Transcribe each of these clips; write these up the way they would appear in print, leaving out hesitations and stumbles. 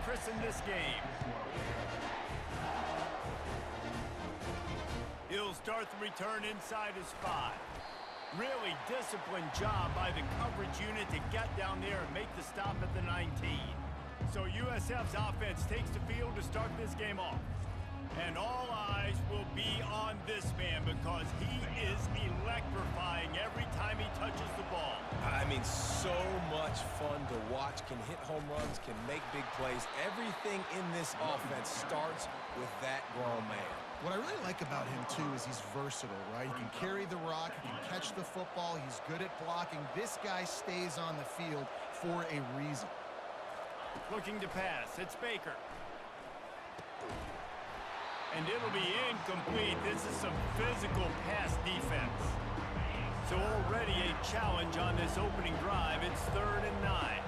christen this game. He'll start the return inside his 5. Really disciplined job by the coverage unit to get down there and make the stop at the 19. So USF's offense takes the field to start this game off. And all eyes will be on this man because he is electrifying every time he touches the ball. I mean, so much fun to watch. Can hit home runs, can make big plays. Everything in this offense starts with that grown man. What I really like about him, too, is he's versatile, right? He can carry the rock, he can catch the football, he's good at blocking. This guy stays on the field for a reason. Looking to pass, it's Baker. And it'll be incomplete. This is some physical pass defense. So already a challenge on this opening drive. It's 3rd and 9.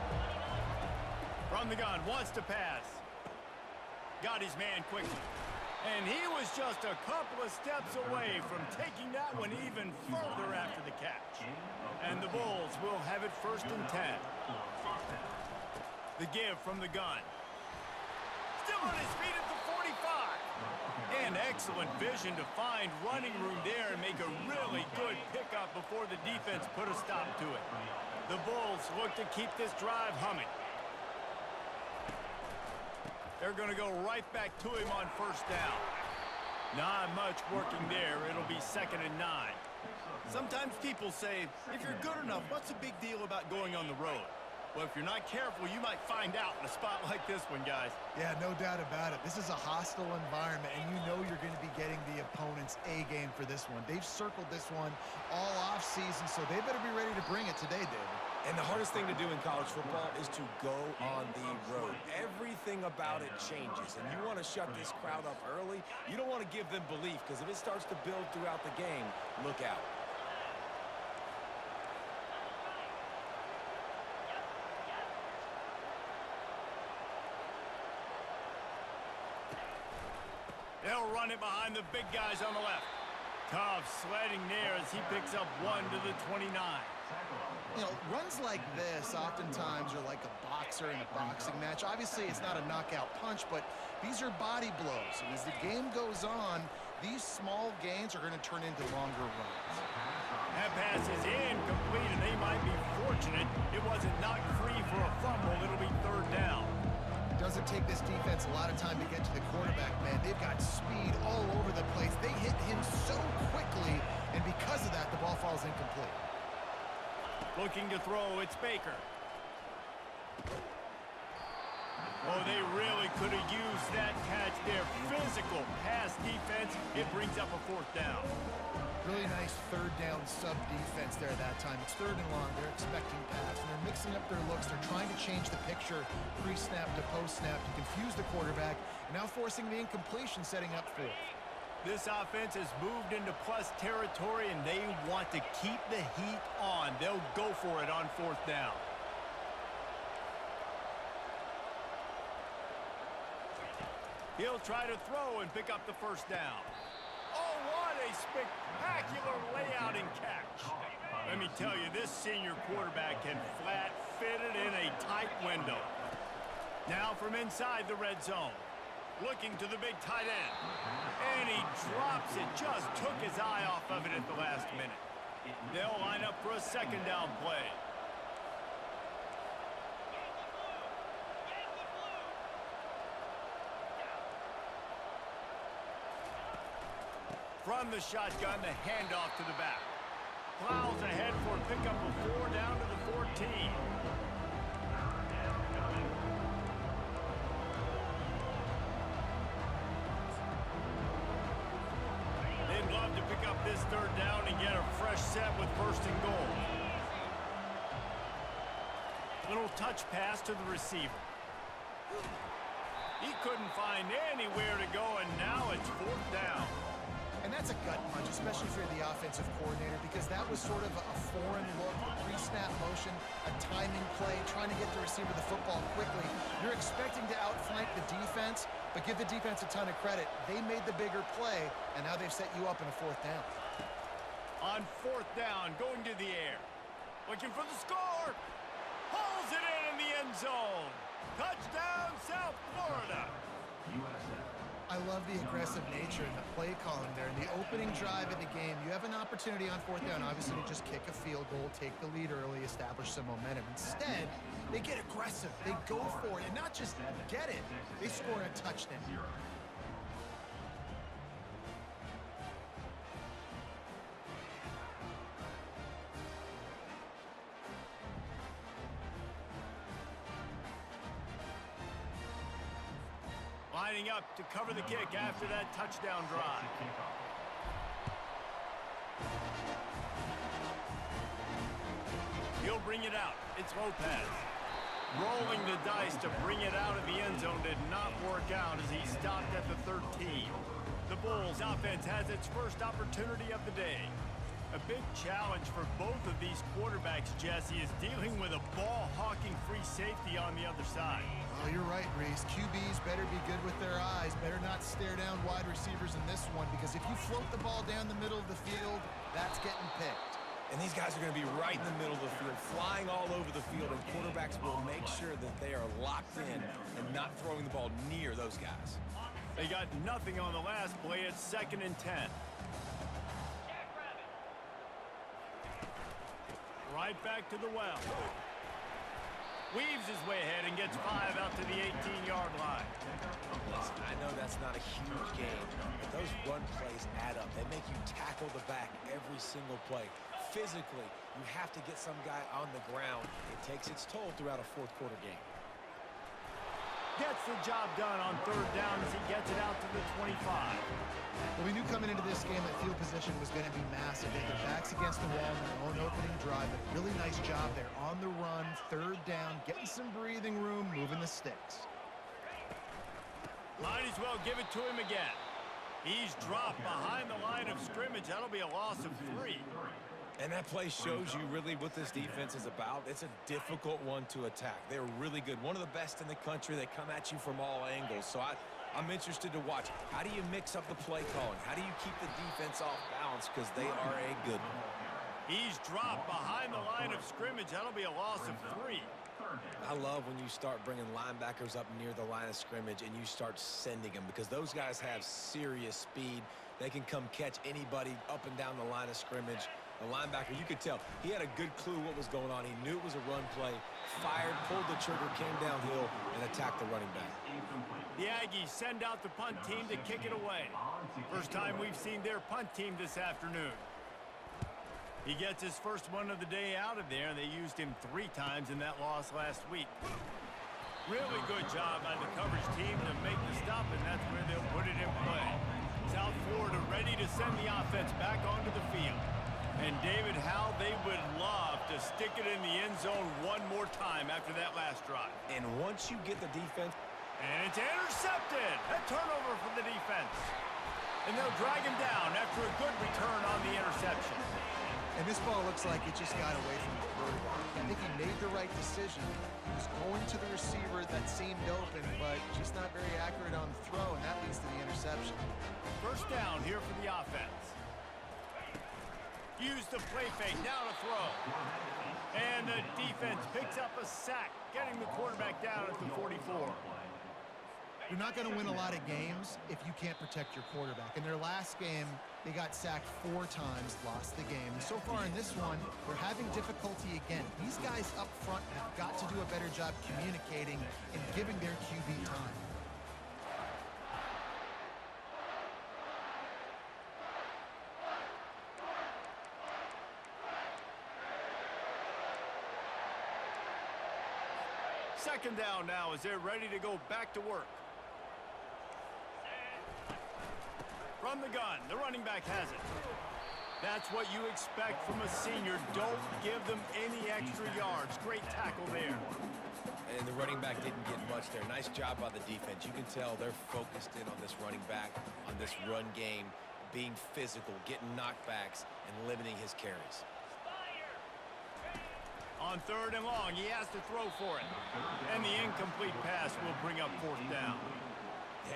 From the gun, wants to pass. Got his man quickly. And he was just a couple of steps away from taking that one even further after the catch. And the Bulls will have it 1st and 10. The give from the gun. Still on his feet at the 45. And excellent vision to find running room there and make a really good pickup before the defense put a stop to it. The Bulls look to keep this drive humming. They're going to go right back to him on 1st down. Not much working there. It'll be 2nd and 9. Sometimes people say, if you're good enough, what's the big deal about going on the road? Well, if you're not careful, you might find out in a spot like this one, guys. Yeah, no doubt about it. This is a hostile environment, and you know you're going to be getting the opponent's A-game for this one. They've circled this one all offseason, so they better be ready to bring it today, David. And the hardest thing to do in college football is to go on the road. Everything about it changes, and you want to shut this crowd up early. You don't want to give them belief, because if it starts to build throughout the game, look out. They'll run it behind the big guys on the left. Tough sledding there as he picks up 1 to the 29. You know, runs like this oftentimes are like a boxer in a boxing match. Obviously, it's not a knockout punch, but these are body blows. And as the game goes on, these small gains are going to turn into longer runs. That pass is incomplete, and they might be fortunate it wasn't knocked free for a fumble. It'll be 3rd down. Doesn't take this defense a lot of time to get to the quarterback, man. They've got speed all over the place. They hit him so quickly, and because of that, the ball falls incomplete. Looking to throw, it's Baker. Oh, they really could have used that catch there. Physical pass defense. It brings up a 4th down. Really nice 3rd down sub-defense there that time. It's 3rd and long. They're expecting pass, and they're mixing up their looks. They're trying to change the picture pre-snap to post-snap to confuse the quarterback, and now forcing the incompletion, setting up 4th. This offense has moved into plus territory, and they want to keep the heat on. They'll go for it on 4th down. He'll try to throw and pick up the 1st down. Oh, what a spectacular layout and catch. Let me tell you, this senior quarterback can flat fit it in a tight window. Now from inside the red zone. Looking to the big tight end. And he drops it. Just took his eye off of it at the last minute. They'll line up for a 2nd down play. From the shotgun, the handoff to the back. Plows ahead for a pickup of 4 down to the 14. They'd love to pick up this 3rd down and get a fresh set with 1st and goal. Little touch pass to the receiver. He couldn't find anywhere to go, and now it's 4th down. And that's a gut punch, especially for the offensive coordinator, because that was sort of a foreign look, a pre-snap motion, a timing play, trying to get the receiver the football quickly. You're expecting to outflank the defense, but give the defense a ton of credit. They made the bigger play, and now they've set you up in a 4th down. On 4th down, going to the air. Looking for the score. Pulls it in the end zone. Touchdown, South Florida. I love the aggressive nature and the play calling there. In the opening drive of the game, you have an opportunity on fourth down, obviously, to just kick a field goal, take the lead early, establish some momentum. Instead, they get aggressive. They go for it, and not just get it, they score a touchdown. Lining up to cover the kick after that touchdown drive. He'll bring it out. It's Lopez. Rolling the dice to bring it out of the end zone did not work out as he stopped at the 13. The Bulls offense has its first opportunity of the day. A big challenge for both of these quarterbacks, Jesse, is dealing with a ball-hawking free safety on the other side. Oh, you're right, Reese. QBs better be good with their eyes. Better not stare down wide receivers in this one, because if you float the ball down the middle of the field, that's getting picked. And these guys are going to be right in the middle of the field, flying all over the field, and quarterbacks will make sure that they are locked in and not throwing the ball near those guys. They got nothing on the last play. It's 2nd and 10. Right back to the well. Weaves his way ahead and gets 5 out to the 18-yard line. Listen, I know that's not a huge game, but those run plays add up. They make you tackle the back every single play. Physically, you have to get some guy on the ground. It takes its toll throughout a fourth-quarter game. Gets the job done on 3rd down as he gets it out to the 25. Well, we knew coming into this game that field position was going to be massive. They had their backs against the wall in their own opening drive. A really nice job there on the run, 3rd down, getting some breathing room, moving the sticks. Might as well give it to him again. He's dropped behind the line of scrimmage. That'll be a loss of 3. And that play shows you really what this defense is about. It's a difficult one to attack. They're really good. One of the best in the country. They come at you from all angles. So I'm interested to watch. How do you mix up the play calling? How do you keep the defense off balance? Because they are a good one. He's dropped behind the line of scrimmage. That'll be a loss of 3. I love when you start bringing linebackers up near the line of scrimmage and you start sending them, because those guys have serious speed. They can come catch anybody up and down the line of scrimmage. The linebacker, you could tell, he had a good clue what was going on. He knew it was a run play, fired, pulled the trigger, came downhill, and attacked the running back. The Aggies send out the punt team to kick it away. First time we've seen their punt team this afternoon. He gets his first one of the day out of there. They used him 3 times in that loss last week. Really good job by the coverage team to make the stop, and that's where they'll put it in play. South Florida ready to send the offense back onto the field. And David, how they would love to stick it in the end zone one more time after that last drive. And once you get the defense... And it's intercepted. A turnover for the defense. And they'll drag him down after a good return on the interception. And this ball looks like it just got away from the quarterback. I think he made the right decision. He was going to the receiver that seemed open, but just not very accurate on the throw, and that leads to the interception. First down here for the offense. Use the play fake, now to throw. And the defense picks up a sack, getting the quarterback down at the 44. You're not going to win a lot of games if you can't protect your quarterback. In their last game, they got sacked 4 times, lost the game. And so far in this one, they're having difficulty again. These guys up front have got to do a better job communicating and giving their QB time. Second down now as they're ready to go back to work. From the gun, the running back has it. That's what you expect from a senior. Don't give them any extra yards. Great tackle there. And the running back didn't get much there. Nice job by the defense. You can tell they're focused in on this running back, on this run game, being physical, getting knockbacks, and limiting his carries. On 3rd and long, he has to throw for it. And the incomplete pass will bring up 4th down.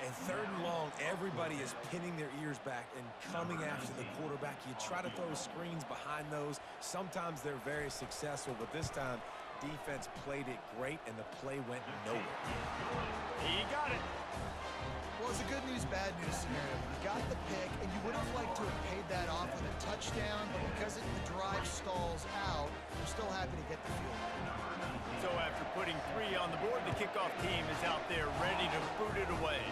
And 3rd and long, everybody is pinning their ears back and coming after the quarterback. You try to throw screens behind those. Sometimes they're very successful, but this time, defense played it great, and the play went nowhere. He got it. Well, it's a good news, bad news scenario. You got the pick, and you would have liked to have paid that off with a touchdown, but because the drive stalls out, you're still happy to get the field goal. So after putting 3 on the board, the kickoff team is out there ready to boot it away.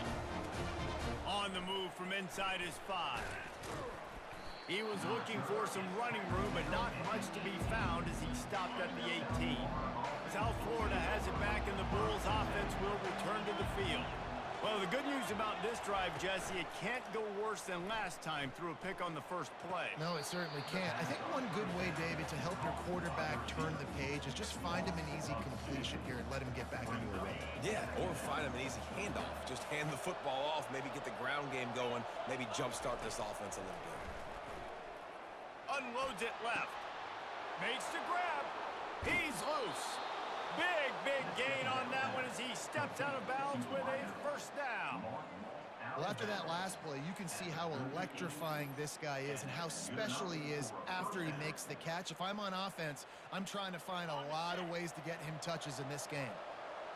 On the move from inside his 5. He was looking for some running room, but not much to be found as he stopped at the 18. South Florida has it back, and the Bulls offense will return to the field. Well, the good news about this drive, Jesse, it can't go worse than last time through a pick on the first play. No, it certainly can't. I think one good way, David, to help your quarterback turn the page is just find him an easy completion here and let him get back into a rhythm. Yeah, or find him an easy handoff. Just hand the football off, maybe get the ground game going, maybe jumpstart this offense a little bit. Unloads it left. Makes the grab. He's loose. Big gain on that one as he steps out of bounds with a first down. Well, after that last play, you can see how electrifying this guy is and how special he is after he makes the catch. If I'm on offense, I'm trying to find a lot of ways to get him touches in this game.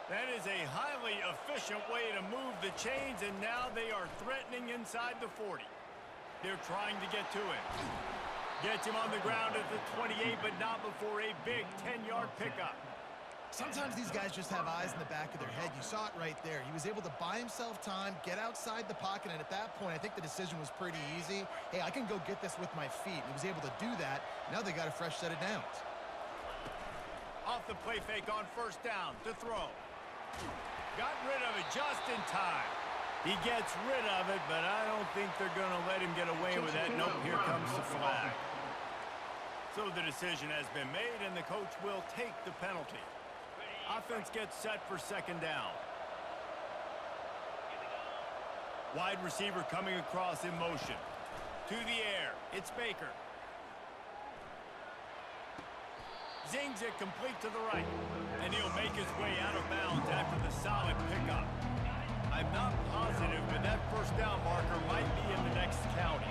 That is a highly efficient way to move the chains, and now they are threatening inside the 40. They're trying to get to him. Gets him on the ground at the 28, but not before a big 10-yard pickup. Sometimes these guys just have eyes in the back of their head. You saw it right there. He was able to buy himself time, get outside the pocket, and at that point, I think the decision was pretty easy. Hey, I can go get this with my feet. And he was able to do that. Now they got a fresh set of downs. Off the play fake on first down to throw. Got rid of it just in time. He gets rid of it, but I don't think they're going to let him get away with that. Nope, here comes the flag. So the decision has been made, and the coach will take the penalty. Offense gets set for second down. Wide receiver coming across in motion. To the air. It's Baker. Zings it complete to the right. And he'll make his way out of bounds after the solid pickup. I'm not positive, but that first down marker might be in the next county.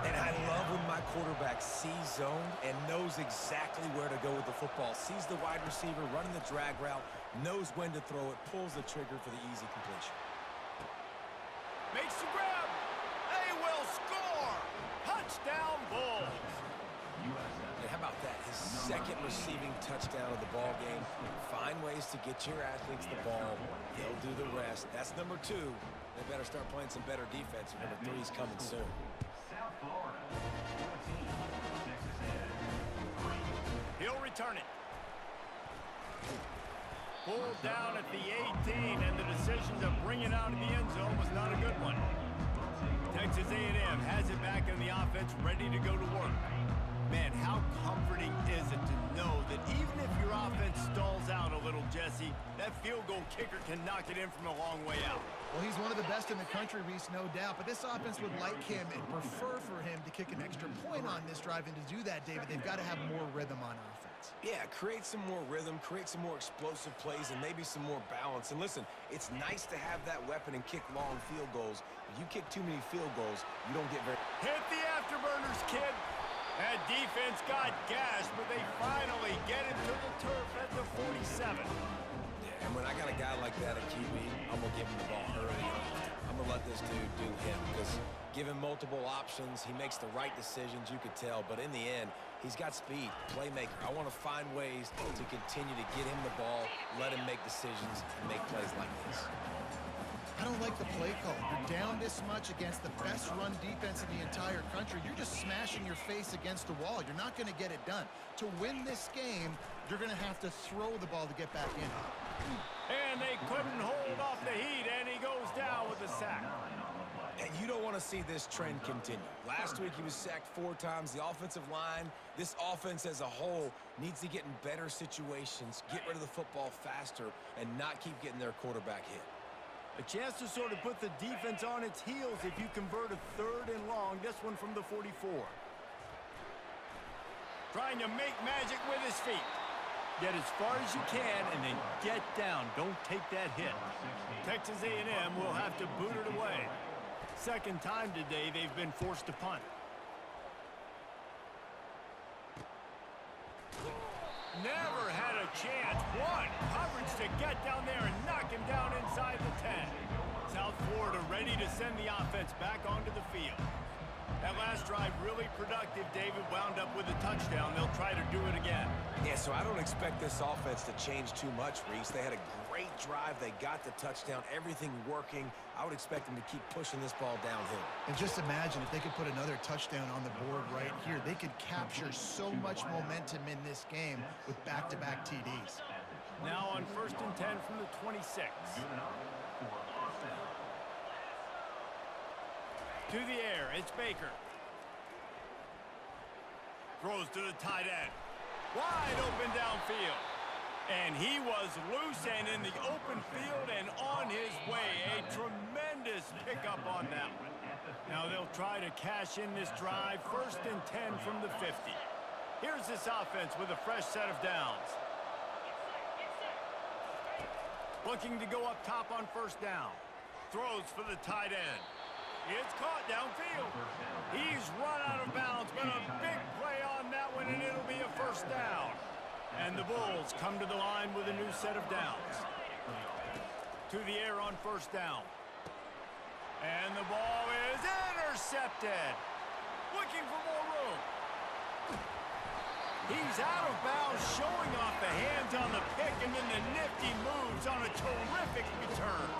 And I love when my quarterback sees zone and knows exactly where to go with the football. Sees the wide receiver running the drag route, knows when to throw it, pulls the trigger for the easy completion. Makes the grab. They will score. Touchdown Bulls. And how about that? His second receiving touchdown of the ball game. Find ways to get your athletes the ball. They'll do the rest. That's number 2. They better start playing some better defense. Number 3 is coming soon. He'll return it. Pulled down at the 18, and the decision to bring it out of the end zone was not a good one. Texas A&M has it back in the offense, ready to go to work. Man, how comforting is it to know that even if your offense stalls out a little, Jesse, that field goal kicker can knock it in from a long way out. Well, he's one of the best in the country, Reese, no doubt. But this offense would like him and prefer for him to kick an extra point on this drive. And to do that, David, they've got to have more rhythm on offense. Yeah, create some more rhythm, create some more explosive plays, and maybe some more balance. And listen, it's nice to have that weapon and kick long field goals. If you kick too many field goals, you don't get very... Hit the afterburners, kid. That defense got gashed, but they finally get him to the turf at the 47. Yeah, and when I got a guy like that at QB, I'm going to give him the ball early and often. I'm going to let this dude do him because give him multiple options. He makes the right decisions, you could tell. But in the end, he's got speed, playmaker. I want to find ways to continue to get him the ball, let him make decisions, and make plays like this. I don't like the play call. You're down this much against the best run defense in the entire country. You're just smashing your face against the wall. You're not going to get it done. To win this game, you're going to have to throw the ball to get back in. And they couldn't hold off the heat, and he goes down with a sack. And you don't want to see this trend continue. Last week he was sacked 4 times. The offensive line, this offense as a whole, needs to get in better situations, get rid of the football faster, and not keep getting their quarterback hit. A chance to sort of put the defense on its heels if you convert a 3rd and long, this one from the 44. Trying to make magic with his feet. Get as far as you can and then get down. Don't take that hit. Texas A&M will have to boot it away. Second time today they've been forced to punt. Never had a chance. What coverage to get down there and knock him down inside the 10. South Florida ready to send the offense back onto the field. That last drive really productive. David wound up with a touchdown. They'll try to do it again. Yeah, so I don't expect this offense to change too much, Reese. They had a great drive. They got the touchdown. Everything working. I would expect them to keep pushing this ball downhill. And just imagine if they could put another touchdown on the board right here. They could capture so much momentum in this game with back-to-back TDs. Now on 1st and 10 from the 26. To the air, it's Baker. Throws to the tight end. Wide open downfield. And he was loose and in the open field and on his way. A tremendous pickup on that one. Now they'll try to cash in this drive. 1st and 10 from the 50. Here's this offense with a fresh set of downs. Looking to go up top on 1st down. Throws for the tight end. It's caught downfield. He's run out of bounds, but a big play on that one, and it'll be a 1st down. And the Bulls come to the line with a new set of downs. To the air on 1st down. And the ball is intercepted. Looking for more room. He's out of bounds, showing off the hands on the pick, and then the nifty moves on a terrific return.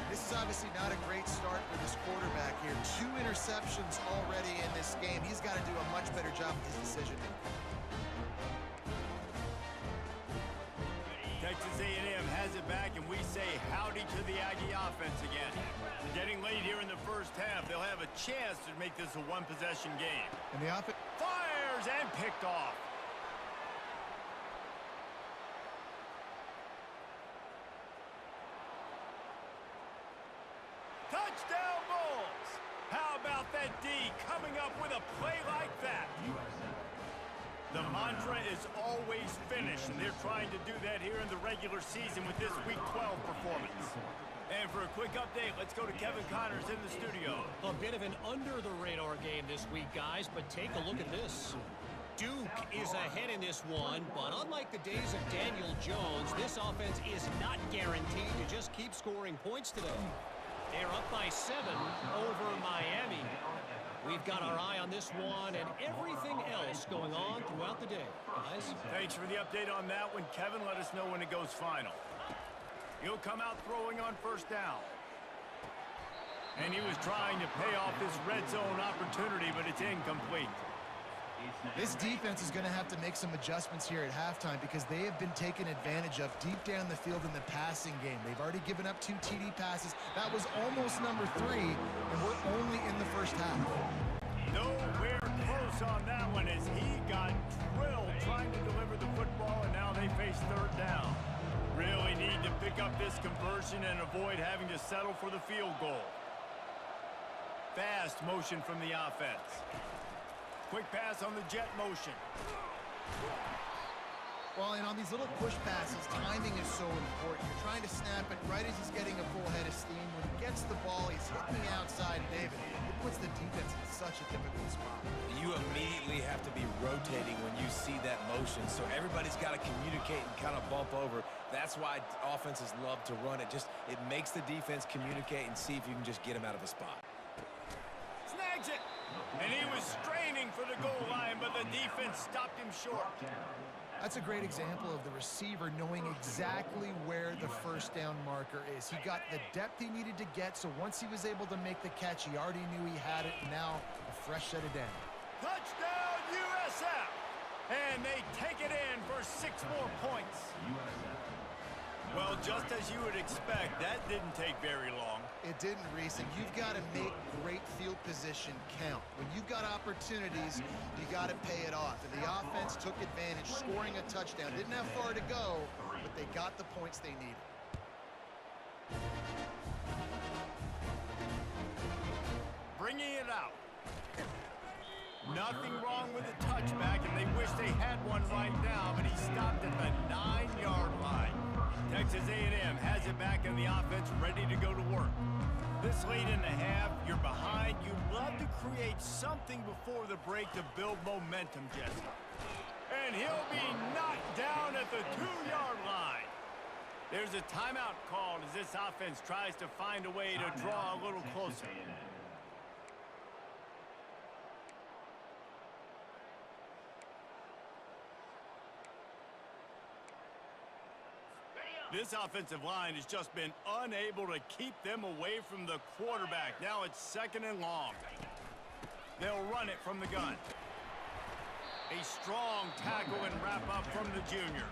This is obviously not a great start for this quarterback here. 2 interceptions already in this game. He's got to do a much better job with his decision-making. Texas A&M has it back, and we say howdy to the Aggie offense again. Getting late here in the 1st half, they'll have a chance to make this a one-possession game. And the offense Fires and picked off. Touchdown Bulls! How about that D coming up with a play like that? The mantra is always finish, and they're trying to do that here in the regular season with this Week 12 performance. And for a quick update, let's go to Kevin Connors in the studio. A bit of an under-the-radar game this week, guys, but take a look at this. Duke is ahead in this one, but unlike the days of Daniel Jones, this offense is not guaranteed to just keep scoring points today. They're up by 7 over Miami. We've got our eye on this one and everything else going on throughout the day, guys. Thanks for the update on that one. Kevin, let us know when it goes final. He'll come out throwing on 1st down. And he was trying to pay off this red zone opportunity, but it's incomplete. This defense is going to have to make some adjustments here at halftime because they have been taken advantage of deep down the field in the passing game. They've already given up 2 TD passes. That was almost number 3, and we're only in the 1st half. Nowhere close on that one as he got drilled trying to deliver the football, and now they face 3rd down. Really need to pick up this conversion and avoid having to settle for the field goal. Fast motion from the offense. Quick pass on the jet motion. Well, and on these little push passes, timing is so important. You're trying to snap it right as he's getting a full head of steam. When he gets the ball, he's hitting the outside, David. It puts the defense in such a difficult spot. You immediately have to be rotating when you see that motion, so everybody's got to communicate and kind of bump over. That's why offenses love to run it. It makes the defense communicate and see if you can just get him out of a spot. Snags it! And he was straining for the goal line, but the defense stopped him short. That's a great example of the receiver knowing exactly where the 1st down marker is. He got the depth he needed to get, so once he was able to make the catch, he already knew he had it, and now a fresh set of down. Touchdown, USF! And they take it in for 6 more points. Well, just as you would expect, that didn't take very long. It didn't, Reese, and you've got to make great field position count. When you've got opportunities, you got to pay it off. And the offense took advantage, scoring a touchdown. Didn't have far to go, but they got the points they needed. Bringing it out. Nothing wrong with the touchback, and they wish they had one right now, but he stopped at the 9-yard line. Texas A&M has it back in the offense, ready to go to work. This late in the half, you're behind. You love to create something before the break to build momentum, Jesse. And he'll be knocked down at the 2-yard line. There's a timeout called as this offense tries to find a way to draw a little closer. This offensive line has just been unable to keep them away from the quarterback. Now it's 2nd and long. They'll run it from the gun. A strong tackle and wrap up from the junior.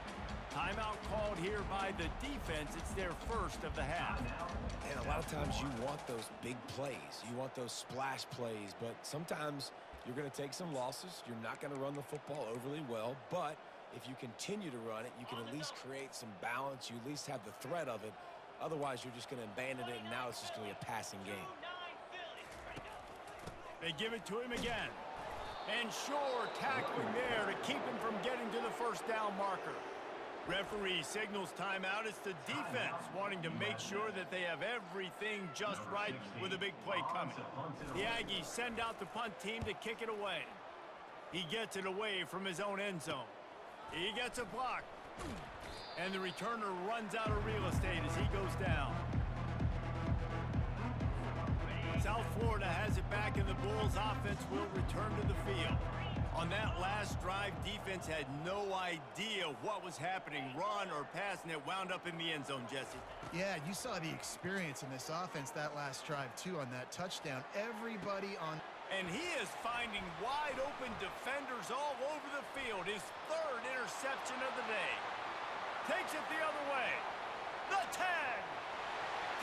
Timeout called here by the defense. It's their first of the half. And a lot of times you want those big plays. You want those splash plays, but sometimes you're going to take some losses. You're not going to run the football overly well, but if you continue to run it, you can at least create some balance. You at least have the threat of it. Otherwise, you're just going to abandon it, and now it's just going to be a passing game. They give it to him again. And sure, tackling there to keep him from getting to the first down marker. Referee signals timeout. It's the defense wanting to make sure that they have everything just right with a big play coming. The Aggies send out the punt team to kick it away. He gets it away from his own end zone. He gets a block. And the returner runs out of real estate as he goes down. South Florida has it back, and the Bulls offense will return to the field. On that last drive, defense had no idea what was happening, run or pass, and it wound up in the end zone, Jesse. Yeah, you saw the experience in this offense that last drive, too, on that touchdown. Everybody on... And he is finding wide-open defenders all over the field. His 3rd interception of the day. Takes it the other way. The 10.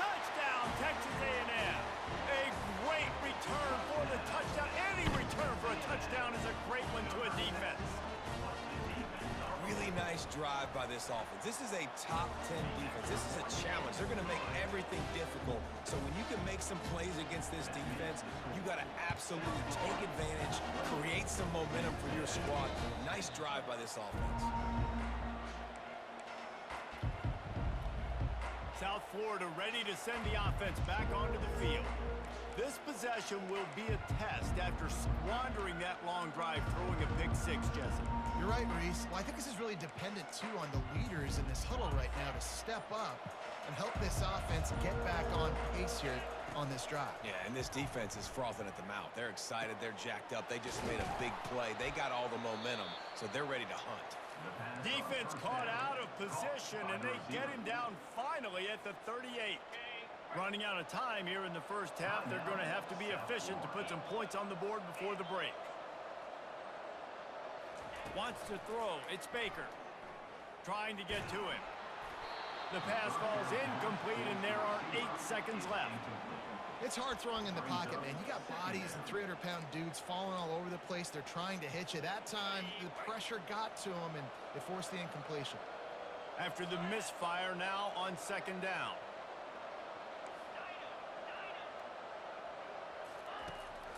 Touchdown, Texas A&M. A great return for the touchdown. Any return for a touchdown is a great one to a defense. Really nice drive by this offense. This is a top 10 defense. This is a challenge. They're going to make everything difficult. So when you can make some plays against this defense, you got to absolutely take advantage, create some momentum for your squad. Nice drive by this offense. South Florida ready to send the offense back onto the field. This possession will be a test after squandering that long drive, throwing a pick 6, Jesse. You're right, Reese. Well, I think this is really dependent, too, on the leaders in this huddle right now to step up and help this offense get back on pace here on this drive. Yeah, and this defense is frothing at the mouth. They're excited. They're jacked up. They just made a big play. They got all the momentum, so they're ready to hunt. Defense caught out of position, and they get him down finally at the 38. Running out of time here in the first half, they're going to have to be efficient to put some points on the board before the break. Wants to throw. It's Baker. Trying to get to him. The pass falls incomplete, and there are 8 seconds left. It's hard throwing in the pocket, man. You got bodies and 300-pound dudes falling all over the place. They're trying to hit you. That time, the pressure got to them, and it forced the incompletion. After the misfire, now on 2nd down.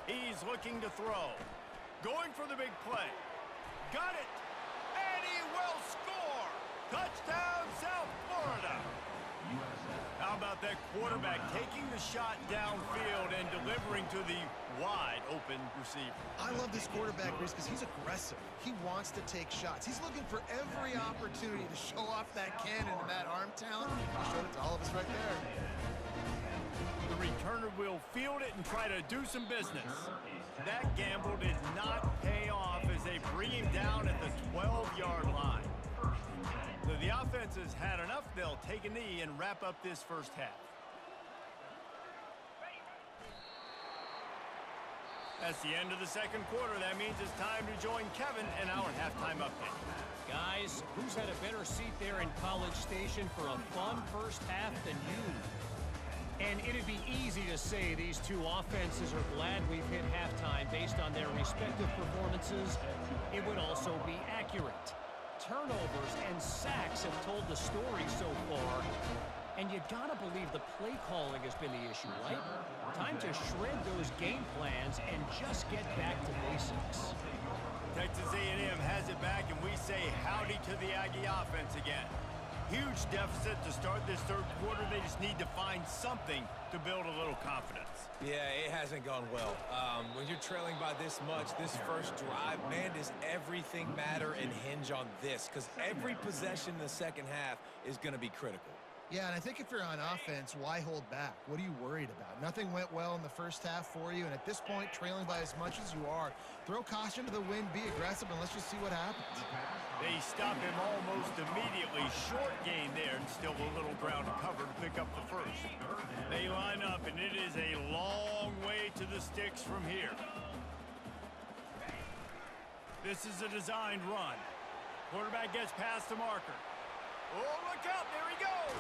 He's looking to throw. Going for the big play. Got it. And he will score. Touchdown, South Florida. How about that quarterback taking the shot downfield and delivering to the wide-open receiver? I love this quarterback, Reese, because he's aggressive. He wants to take shots. He's looking for every opportunity to show off that cannon and that arm talent. He showed it to all of us right there. The returner will field it and try to do some business. That gamble did not pay off as they bring him down at the 12-yard line. So the offense has had enough. They'll take a knee and wrap up this first half. That's the end of the second quarter. That means it's time to join Kevin in our halftime update. Guys, who's had a better seat there in College Station for a fun first half than you? And it'd be easy to say these two offenses are glad we've hit halftime based on their respective performances. It would also be accurate. Turnovers and sacks have told the story so far. And you gotta believe the play calling has been the issue, right? Time to shred those game plans and just get back to basics. Texas A&M has it back, and we say howdy to the Aggie offense again. Huge deficit to start this third quarter. They just need to find something to build a little confidence. Yeah, it hasn't gone well. When you're trailing by this much, this first drive, man, does everything matter and hinge on this? Because every possession in the second half is going to be critical. Yeah, and I think if you're on offense, why hold back? What are you worried about? Nothing went well in the first half for you, and at this point, trailing by as much as you are, throw caution to the wind, be aggressive, and let's just see what happens. They stop him almost immediately. Short gain there, and still a little ground to cover to pick up the first. They line up, and it is a long way to the sticks from here. This is a designed run. Quarterback gets past the marker. Oh, look out, there he goes.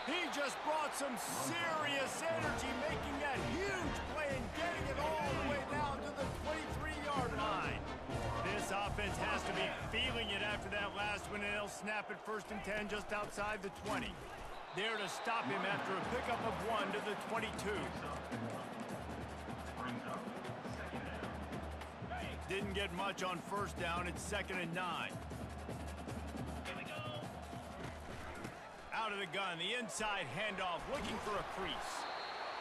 He just brought some serious energy, making that huge play and getting it all the way down to the 23-yard line. This offense has to be feeling it after that last one, and they'll snap it 1st and 10 just outside the 20. There to stop him after a pickup of 1 to the 22. Didn't get much on 1st down. It's 2nd and 9. Out of the gun, the inside handoff, looking for a crease.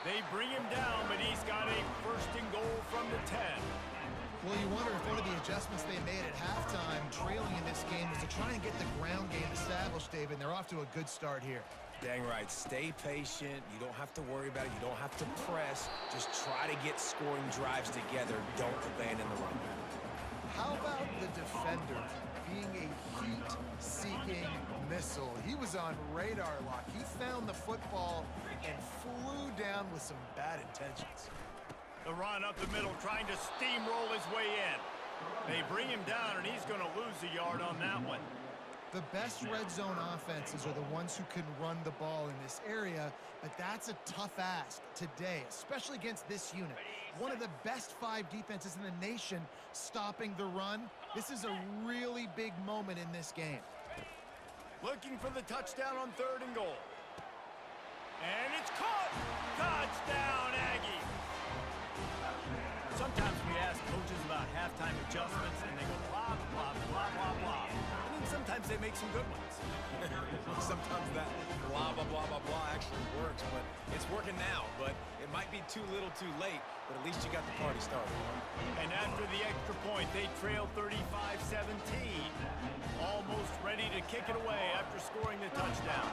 They bring him down, but he's got a 1st and goal from the 10. Well, you wonder if one of the adjustments they made at halftime, trailing in this game, was to try and get the ground game established, David, and they're off to a good start here. Dang right. Stay patient. You don't have to worry about it. You don't have to press. Just try to get scoring drives together. Don't abandon the run. How about the defender being a heat-seeking missile? He was on radar lock. He found the football and flew down with some bad intentions. The run up the middle, trying to steamroll his way in. They bring him down, and he's going to lose a yard on that one. The best red zone offenses are the ones who can run the ball in this area, but that's a tough ask today, especially against this unit. One of the best 5 defenses in the nation stopping the run. This is a really big moment in this game. Looking for the touchdown on 3rd and goal. And it's caught! Touchdown, Aggie! Sometimes we ask coaches about halftime adjustments, and they go blah, blah, blah, blah, blah. And then sometimes they make some good ones. Sometimes that blah, blah, blah, blah, blah actually works, but it's working now. But it might be too little too late, but at least you got the party started. And after the extra point, they trail 35-17, almost ready to kick it away after scoring the touchdown.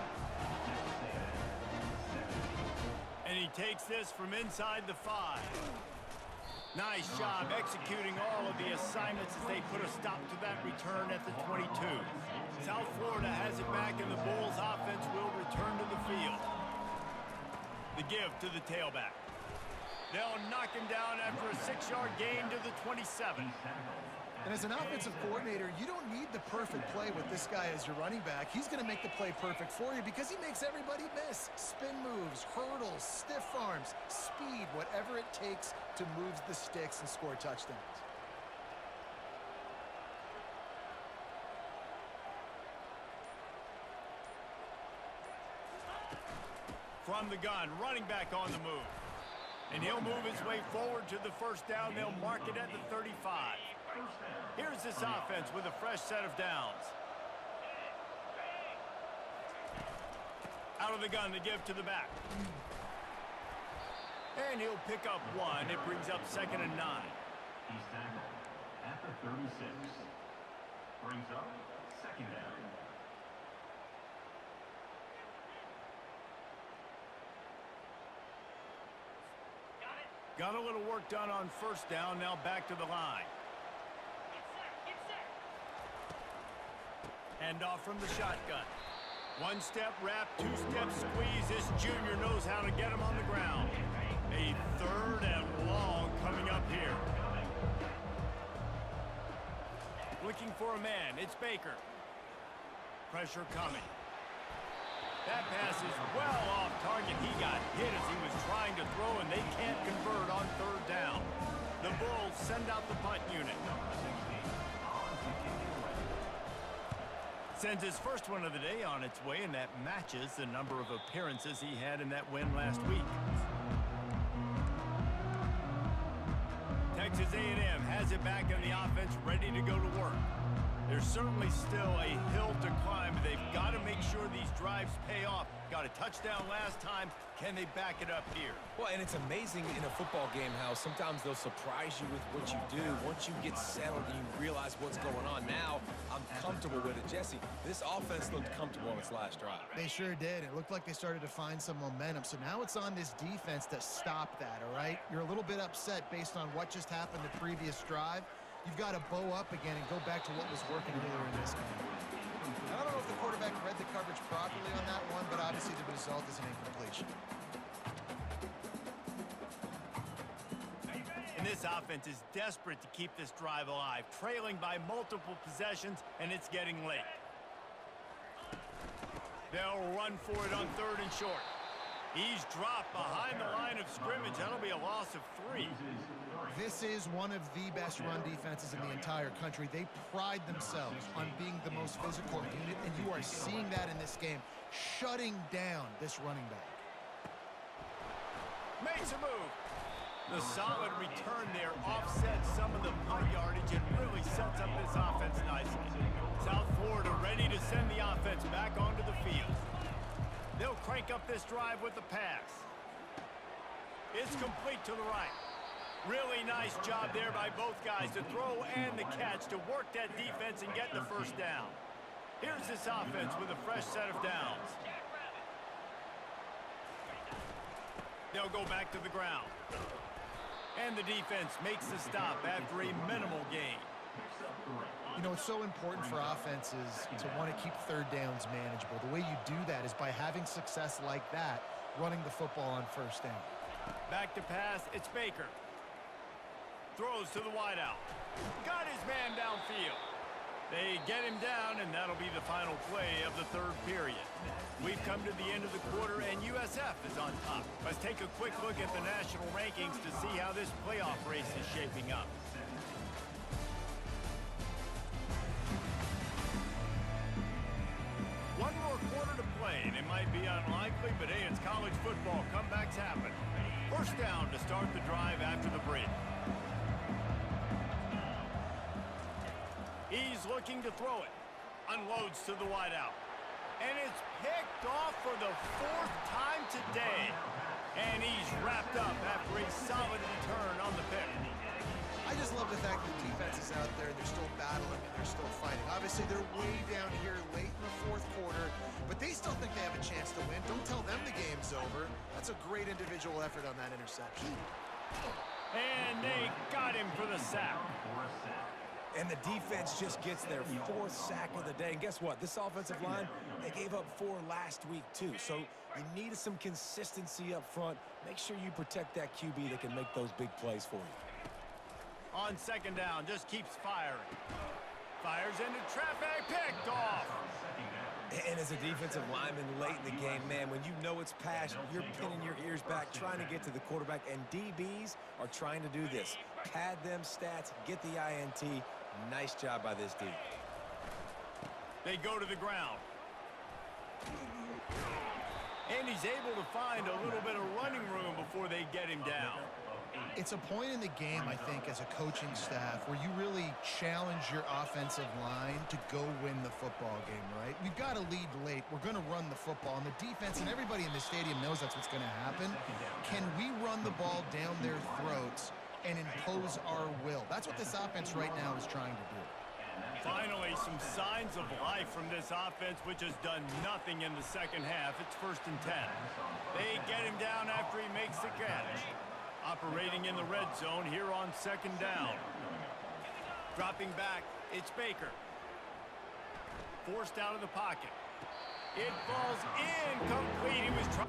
And he takes this from inside the 5. Nice job executing all of the assignments as they put a stop to that return at the 22. South Florida has it back, and the Bulls offense will return to the field. The give to the tailback. They'll knock him down after a 6-yard gain to the 27. And as an offensive coordinator, you don't need the perfect play with this guy as your running back. He's going to make the play perfect for you because he makes everybody miss. Spin moves, hurdles, stiff arms, speed, whatever it takes to move the sticks and score touchdowns. From the gun, running back on the move. And he'll move his way forward to the 1st down. They'll mark it at the 35. Here's this offense with a fresh set of downs. Out of the gun, the give to the back. And he'll pick up 1. It brings up 2nd and 9. He's tackled at the 36. Brings up 2nd down. Got a little work done on 1st down. Now back to the line. Hand off from the shotgun. 1-step wrap, 2-step squeeze. This junior knows how to get him on the ground. A 3rd and long coming up here. Looking for a man. It's Baker. Pressure coming. That pass is well off target. He got hit as he was trying to throw, and they can't convert on 3rd down. The Bulls send out the punt unit. Sends his first one of the day on its way, and that matches the number of appearances he had in that win last week. Texas A&M has it back in the offense, ready to go to work. There's certainly still a hill to climb. They've got to make sure these drives pay off. Got a touchdown last time. Can they back it up here? Well, and it's amazing in a football game how sometimes they'll surprise you with what you do. Once you get settled and you realize what's going on, now I'm comfortable with it. Jesse, this offense looked comfortable on its last drive. They sure did. It looked like they started to find some momentum. So now it's on this defense to stop that, all right? You're a little bit upset based on what just happened the previous drive. You've got to bow up again and go back to what was working earlier in this game. I don't know if the quarterback read the coverage properly on that one, but obviously the result is an incompletion. And this offense is desperate to keep this drive alive, trailing by multiple possessions, and it's getting late. They'll run for it on 3rd and short. He's dropped behind the line of scrimmage. That'll be a loss of 3. This is one of the best run defenses in the entire country. They pride themselves on being the most physical unit, and you are seeing that in this game, shutting down this running back. Makes a move. The solid return there offsets some of the punt yardage and really sets up this offense nicely. South Florida ready to send the offense back onto the field. They'll crank up this drive with the pass. It's complete to the right. Really nice job there by both guys to throw and the catch to work that defense and get the first down. Here's this offense with a fresh set of downs. They'll go back to the ground. And the defense makes the stop after a minimal gain. You know, it's so important for offenses to want to keep 3rd downs manageable. The way you do that is by having success like that, running the football on 1st down. Back to pass, it's Baker. Throws to the wideout. Got his man downfield. They get him down, and that'll be the final play of the 3rd period. We've come to the end of the quarter, and USF is on top. Let's take a quick look at the national rankings to see how this playoff race is shaping up. One more quarter to play, and it might be unlikely, but hey, it's college football. Comebacks happen. First down to start the drive after the break. He's looking to throw it. Unloads to the wideout. And it's picked off for the 4th time today. And he's wrapped up after a solid return on the pick. I just love the fact that the defense is out there. They're still battling and they're still fighting. Obviously, they're way down here late in the 4th quarter, but they still think they have a chance to win. Don't tell them the game's over. That's a great individual effort on that interception. And they got him for the sack. And the defense just gets their 4th sack of the day. And guess what? This offensive line, they gave up 4 last week too. So you need some consistency up front. Make sure you protect that QB that can make those big plays for you. On 2nd down, just keeps firing. Fires into traffic, picked off. And as a defensive lineman late in the game, man, when you know it's passed, you're pinning your ears back, trying to get to the quarterback. And DBs are trying to do this. Pad them stats, get the INT. Nice job by this D. They go to the ground. And he's able to find a little bit of running room before they get him down. It's a point in the game, I think, as a coaching staff where you really challenge your offensive line to go win the football game, right? We've got to lead late. We're going to run the football. And the defense and everybody in the stadium knows that's what's going to happen. Can we run the ball down their throats and impose our will? That's what this offense right now is trying to do. Finally, some signs of life from this offense, which has done nothing in the 2nd half. It's 1st and 10. They get him down after he makes the catch. Operating in the red zone here on 2nd down. Dropping back, it's Baker. Forced out of the pocket. It falls incomplete. He was trying.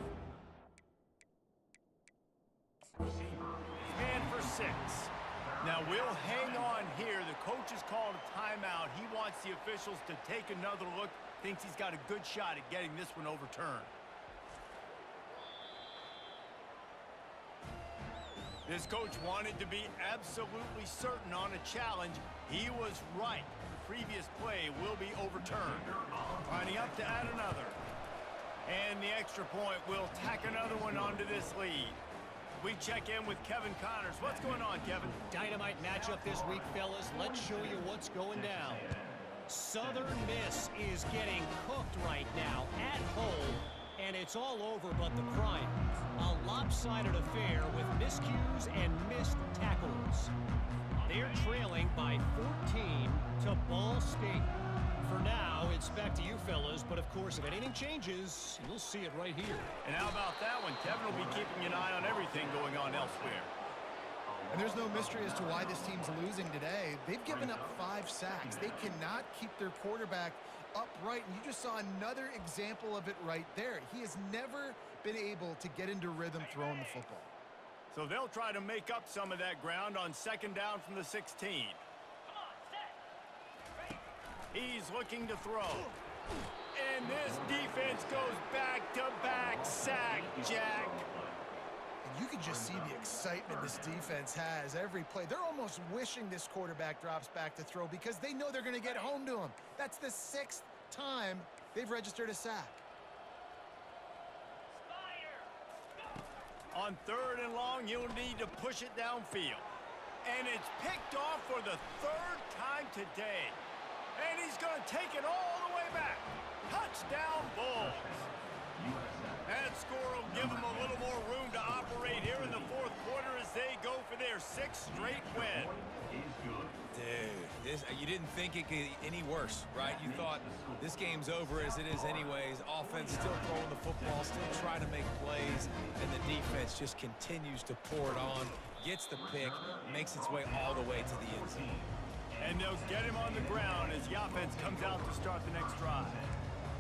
Man for 6. Now we'll hang on here. The coach has called a timeout. He wants the officials to take another look. Thinks he's got a good shot at getting this one overturned. This coach wanted to be absolutely certain on a challenge. He was right. The previous play will be overturned. Lining up to add another. And the extra point will tack another one onto this lead. We check in with Kevin Connors. What's going on, Kevin? Dynamite matchup this week, fellas. Let's show you what's going down. Southern Miss is getting cooked right now at home, and it's all over but the crying. A lopsided affair with miscues and missed tackles. They're trailing by 14 to Ball State. For now, it's back to you fellas, but of course, if anything changes, you'll see it right here. And how about that one? Kevin will be keeping an eye on everything going on elsewhere. And there's no mystery as to why this team's losing today. They've given up 5 sacks. They cannot keep their quarterback upright, and you just saw another example of it right there. He has never been able to get into rhythm throwing the football. So they'll try to make up some of that ground on 2nd down from the 16. He's looking to throw. And this defense goes back-to-back sack, Jack. And you can just see the excitement this defense has every play. They're almost wishing this quarterback drops back to throw because they know they're going to get home to him. That's the 6th time they've registered a sack. On 3rd and long, you'll need to push it downfield. And it's picked off for the 3rd time today. And he's going to take it all the way back. Touchdown, Bulls. That score will give them a little more room to operate here in the 4th quarter as they go for their 6th straight win. Dude, you didn't think it could get any worse, right? You thought this game's over as it is anyways. Offense still throwing the football, still trying to make plays, and the defense just continues to pour it on, gets the pick, makes its way all the way to the end zone. And they'll get him on the ground as the offense comes out to start the next drive.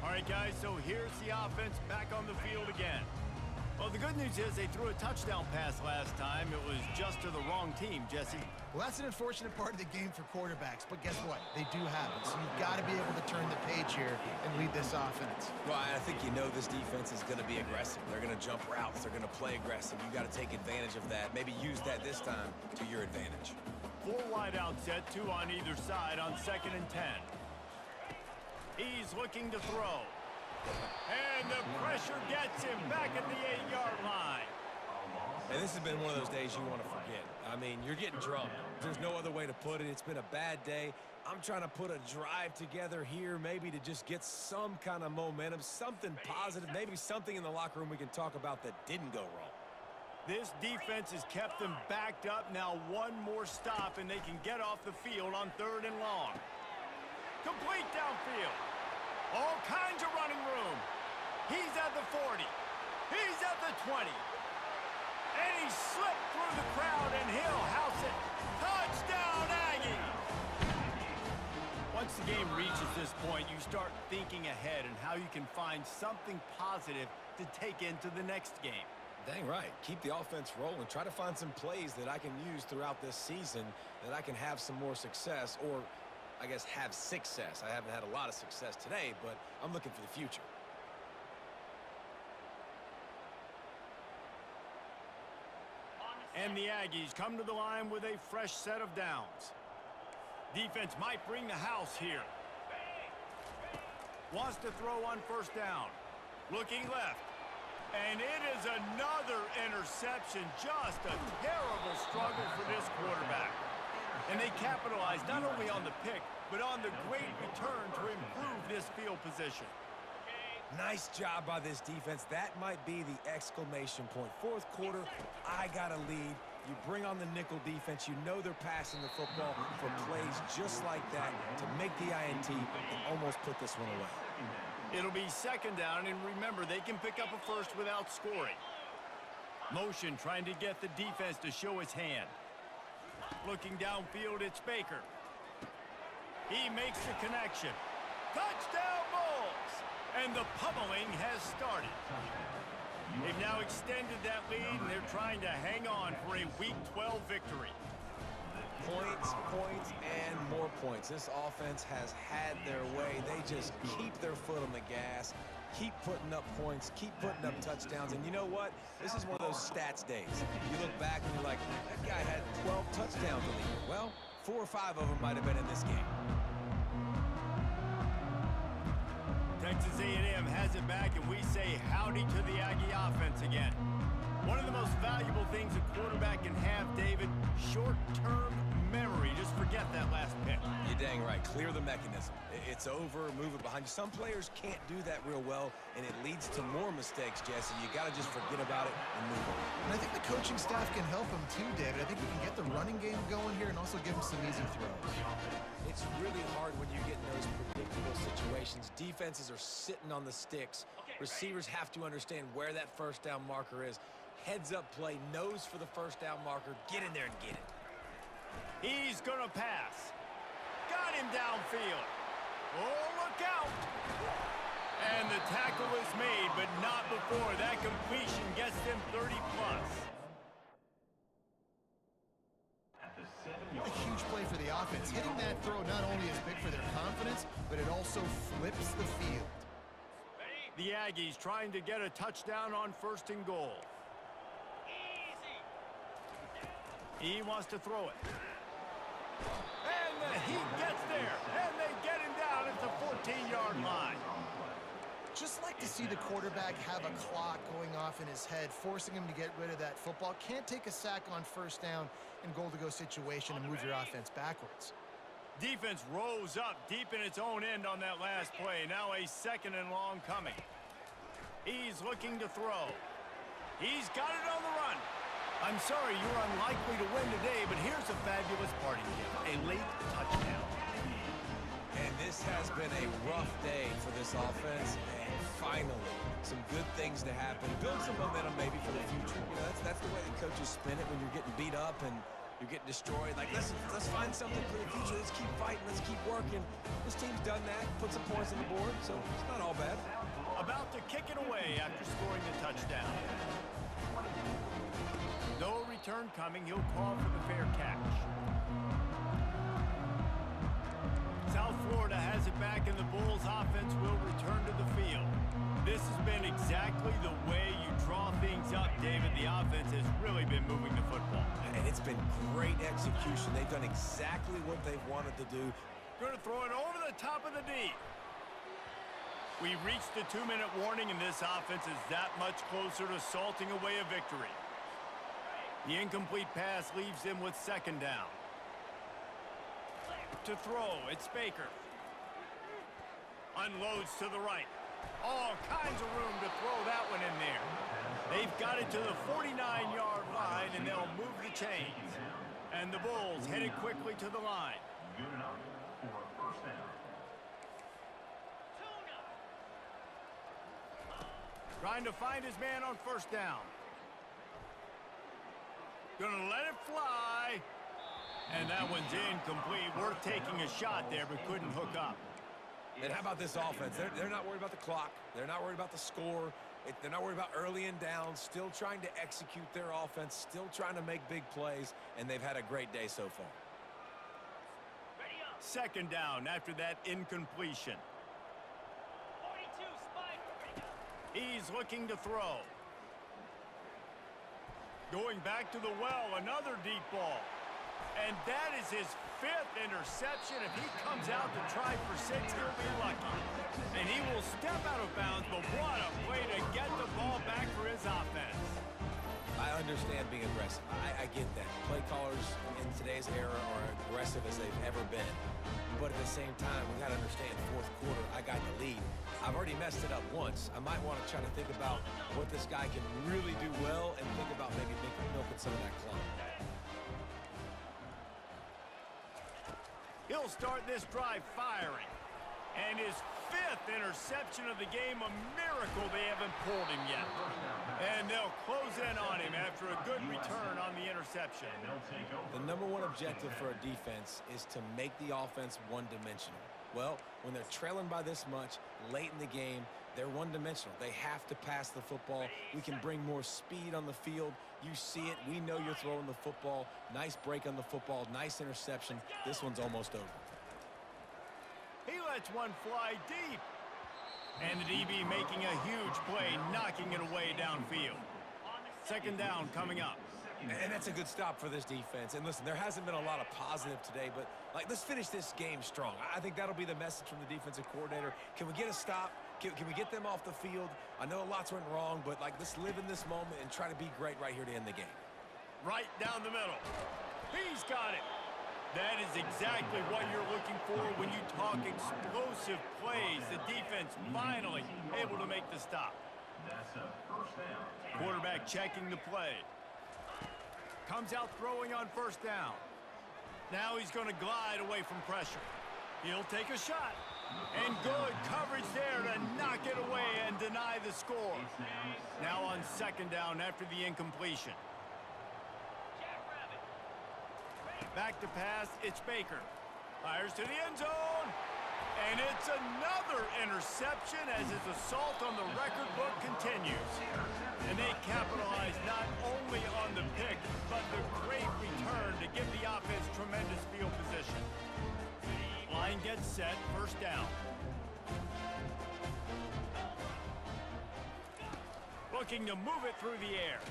All right, guys, so here's the offense back on the field again. Well, the good news is they threw a touchdown pass last time. It was just to the wrong team, Jesse. Well, that's an unfortunate part of the game for quarterbacks, but guess what? They do have it, so you've got to be able to turn the page here and lead this offense. Right, I think you know this defense is going to be aggressive. They're going to jump routes. They're going to play aggressive. You've got to take advantage of that. Maybe use that this time to your advantage. 4 wide out set, 2 on either side on 2nd and 10. He's looking to throw. And the pressure gets him back at the 8-yard line. And this has been one of those days you want to forget. I mean, you're getting drunk. There's no other way to put it. It's been a bad day. I'm trying to put a drive together here, maybe to just get some kind of momentum, something positive, maybe something in the locker room we can talk about that didn't go wrong. This defense has kept them backed up. Now 1 more stop, and they can get off the field on 3rd and long. Complete downfield. All kinds of running room. He's at the 40. He's at the 20. And he slipped through the crowd, and he'll house it. Touchdown, Aggies! Once the game reaches this point, you start thinking ahead and how you can find something positive to take into the next game. Dang right. Keep the offense rolling. Try to find some plays that I can use throughout this season that I can have some more success, or I guess have success. I haven't had a lot of success today, but I'm looking for the future. And the Aggies come to the line with a fresh set of downs. Defense might bring the house here. Wants to throw on 1st down. Looking left. And it is another interception. Just a terrible struggle for this quarterback. And they capitalized not only on the pick, but on the great return to improve this field position. Nice job by this defense. That might be the exclamation point. 4th quarter, I got a lead. You bring on the nickel defense. You know they're passing the football for plays just like that to make the INT and almost put this one away. It'll be 2nd down, and remember, they can pick up a 1st without scoring. Motion trying to get the defense to show his hand. Looking downfield, it's Baker. He makes the connection. Touchdown, Bulls! And the pummeling has started. They've now extended that lead, and they're trying to hang on for a Week 12 victory. Points, points, and more points. This offense has had their way. They just keep their foot on the gas, keep putting up points, keep putting up touchdowns. And you know what? This is one of those stats days. You look back and you're like, that guy had 12 touchdowns in the year. Well, 4 or 5 of them might have been in this game. Texas A&M has it back, and we say howdy to the Aggie offense again. One of the most valuable things a quarterback can have, David, short-term memory. Just forget that last pick. You You're dang right. Clear the mechanism. It's over. Move it behind you. Some players can't do that real well, and it leads to more mistakes, Jesse. You got to just forget about it and move on. And I think the coaching staff can help him too, David. I think we can get the running game going here and also give him some easy throws. It's really hard when you get in those predictable situations. Defenses are sitting on the sticks. Receivers have to understand where that first down marker is. Heads-up play, nose for the first down marker. Get in there and get it. He's going to pass. Got him downfield. Oh, look out. And the tackle is made, but not before that completion gets them 30-plus. A huge play for the offense. Hitting that throw not only is big for their confidence, but it also flips the field. The Aggies trying to get a touchdown on 1st and goal. He wants to throw it. And the Heat gets there, and they get him down at the 14-yard line. Just like to see the quarterback have a clock going off in his head, forcing him to get rid of that football. Can't take a sack on 1st down in goal-to-go situation and move your offense backwards. Defense rose up deep in its own end on that last play. Now a 2nd and long coming. He's looking to throw. He's got it on the run. I'm sorry you're unlikely to win today, but here's a fabulous parting gift, a late touchdown. And this has been a rough day for this offense, and finally, some good things to happen. Build some momentum maybe for the future. You know, that's the way the coaches spin it when you're getting beat up and you're getting destroyed. Like, let's find something for the future. Let's keep fighting. Let's keep working. This team's done that, put some points on the board, so it's not all bad. About to kick it away after scoring the touchdown. No return coming. He'll call for the fair catch. South Florida has it back, and the Bulls offense will return to the field. This has been exactly the way you draw things up, David. The offense has really been moving the football. And it's been great execution. They've done exactly what they've wanted to do. Going to throw it over the top of the D. We've reached the 2-minute warning, and this offense is that much closer to salting away a victory. The incomplete pass leaves them with 2nd down. To throw, it's Baker. Unloads to the right. All kinds of room to throw that one in there. They've got it to the 49-yard line, and they'll move the chains. And the Bulls headed quickly to the line. Good enough for a 1st down. Trying to find his man on 1st down. Gonna let it fly. And that one's incomplete. Worth taking a shot there, but couldn't hook up. And how about this offense? They're not worried about the clock. They're not worried about the score. They're not worried about early and downs. Still trying to execute their offense. Still trying to make big plays. And they've had a great day so far. 2nd down after that incompletion. He's looking to throw. Going back to the well, another deep ball. And that is his 5th interception. If he comes out to try for 6, he'll be lucky. And he will step out of bounds, but what a play to get the ball back for his offense. I understand being aggressive. I get that. Play callers in today's era are aggressive as they've ever been. But at the same time, we got to understand 4th quarter, I got the lead. I've already messed it up once. I might want to try to think about what this guy can really do well and think about maybe milking some of that clock. He'll start this drive firing. And his 5th interception of the game, a miracle they haven't pulled him yet. And they'll close in on him after a good return on the interception. The #1 objective for a defense is to make the offense one-dimensional. Well, when they're trailing by this much late in the game, they're one-dimensional. They have to pass the football. We can bring more speed on the field. You see it. We know you're throwing the football. Nice break on the football. Nice interception. This one's almost over. He lets one fly deep. And the DB making a huge play, knocking it away downfield. 2nd down coming up. And that's a good stop for this defense. And listen, there hasn't been a lot of positive today, but let's finish this game strong. I think that'll be the message from the defensive coordinator. Can we get a stop? Can we get them off the field? I know lots went wrong, but let's live in this moment and try to be great right here to end the game. Right down the middle. He's got it. That is exactly what you're looking for when you talk explosive plays. The defense finally able to make the stop. That's a first down. Quarterback checking the play. Comes out throwing on first down. Now he's going to glide away from pressure. He'll take a shot. And good coverage there to knock it away and deny the score. Now on second down after the incompletion. Back to pass, it's Baker. Fires to the end zone. And it's another interception as his assault on the record book continues. And they capitalize not only on the pick, but the great return to give the offense tremendous field position. Line gets set, first down. Looking to move it through the air.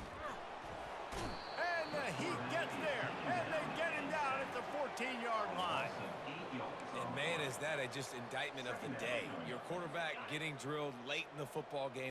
And the Heat gets there, and they get him down at the 14-yard line. And man, is that just indictment of the day. Your quarterback getting drilled late in the football game.